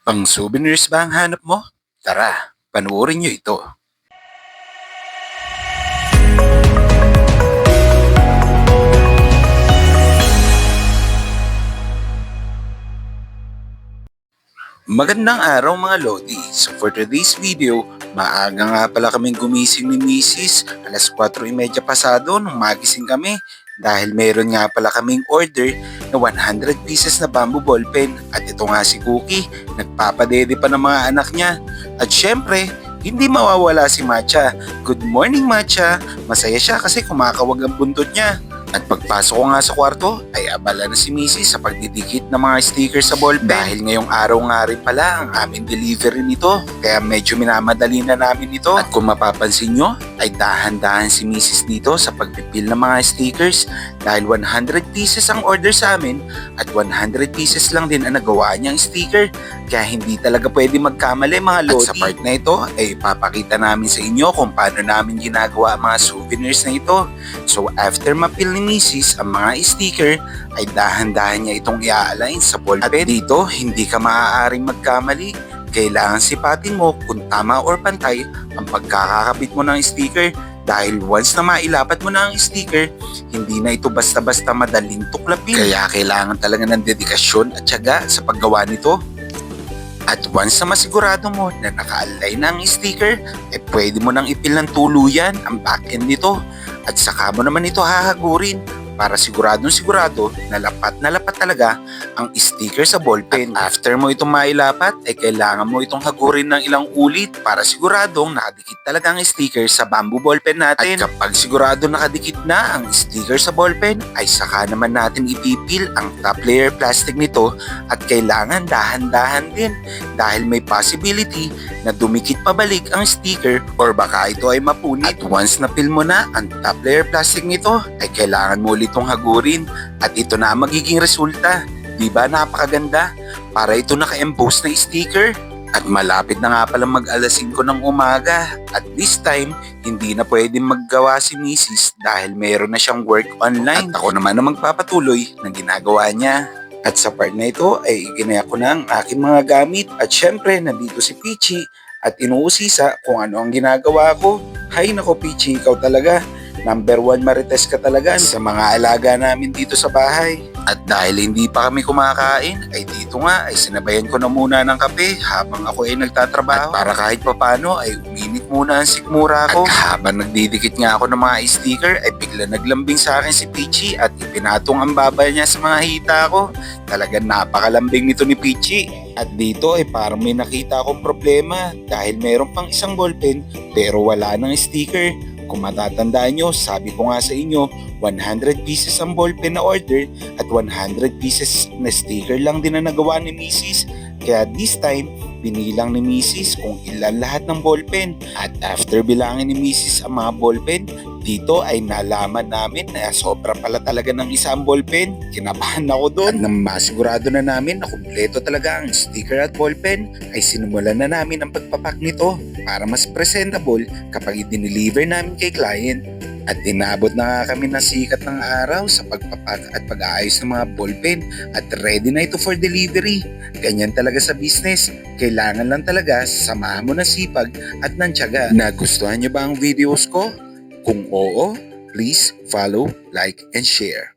Pang souvenirs ba ang hanap mo? Tara, panoorin nyo ito. Magandang araw mga Lodi. So for today's video, maaga nga pala kaming gumising ni Mrs. Alas 4:30 pasado nung magising kami dahil meron nga pala kaming order na 100 pieces na bamboo ballpen at ito nga si Cookie, nagpapadede pa ng mga anak niya. At syempre, hindi mawawala si Matcha. Good morning Matcha! Masaya siya kasi kumakawag ang buntot niya. At pagpasok ko nga sa kwarto ay abala na si Mrs. sa pagdidikit ng mga sticker sa ballpen. Dahil ngayong araw nga rin pala ang aming delivery nito, kaya medyo minamadali na namin ito. At kung mapapansin nyo, ay dahan-dahan si Mrs. dito sa pagpipil ng mga stickers dahil 100 pieces ang order sa amin at 100 pieces lang din ang nagawa niyang sticker. Kaya hindi talaga pwede magkamali mga Lodi. At sa part na ito ay ipapakita namin sa inyo kung paano namin ginagawa ang mga souvenirs na ito. So after mapil ni Mrs. ang mga sticker ay dahan-dahan niya itong i-align sa ballpen. At dito hindi ka maaaring magkamali. Kailangan sipatin mo kung tama or pantay ang pagkakakabit mo ng sticker. Dahil once na mailapat mo na ang sticker, hindi na ito basta-basta madaling tuklapin. Kaya kailangan talaga ng dedikasyon at tiyaga sa paggawa nito. At once na masigurado mo na naka-align na ang sticker, pwede mo nang ipil ng tuluyan ang back-end nito. At saka mo naman ito hahagurin para sigurado na lapat talaga ang sticker sa ballpen. At after mo itong mailapat, ay kailangan mo itong hagurin ng ilang ulit para siguradong nakadikit talaga ang sticker sa bamboo ballpen natin. At kapag sigurado nakadikit na ang sticker sa ballpen, ay saka naman natin ipipil ang top layer plastic nito at kailangan dahan-dahan din dahil may possibility na dumikit pabalik ang sticker or baka ito ay mapunit. At once na pil mo na ang top layer plastic nito, ay kailangan mo ulit itong hagurin at ito na ang magiging resulta. Diba napakaganda? Para ito naka-emboss na sticker. At malapit na nga pala mag alas 5 ng umaga. At this time, hindi na pwedeng maggawa si Mrs. dahil meron na siyang work online. At ako naman na magpapatuloy ng ginagawa niya. At sa part na ito ay iginaya ko na ang aking mga gamit. At syempre, nandito si Peachy at inuusisa kung ano ang ginagawa ko. Hay nako Peachy, ikaw talaga. Number 1 marites ka talaga sa mga alaga namin dito sa bahay. At dahil hindi pa kami kumakain, ay dito nga ay sinabayan ko na muna ng kape habang ako ay nagtatrabaho. At para kahit papano ay uminit muna ang sikmura ko. At habang nagdidikit nga ako ng mga sticker ay bigla naglambing sa akin si Peachy at ipinatong ang babay niya sa mga hita ko. Talagang napakalambing nito ni Peachy. At dito ay parang may nakita akong problema dahil meron pang isang ballpen pero wala nang sticker. Kung matatandaan nyo, sabi ko nga sa inyo, 100 pieces ang ballpen na order at 100 pieces na sticker lang din na nagawa ni Mrs. Kaya this time, binilang ni Mrs. kung ilan lahat ng ballpen. At after bilangin ni Mrs. ang mga ballpen, dito ay nalaman namin na sobra pala talaga ng isang ballpen. Kinabahan ako doon. At nang masigurado na namin na kumpleto talaga ang sticker at ballpen, ay sinimulan na namin ang pagpapak nito para mas presentable kapag i-deliver namin kay client. At inabot na nga kami ng sikat ng araw sa pagpapak at pag-aayos ng mga ballpen at ready na ito for delivery. Ganyan talaga sa business. Kailangan lang talaga samahan mo ng sipag at ng tiyaga. Nagustuhan niyo ba ang videos ko? Kung oo, please follow, like, and share.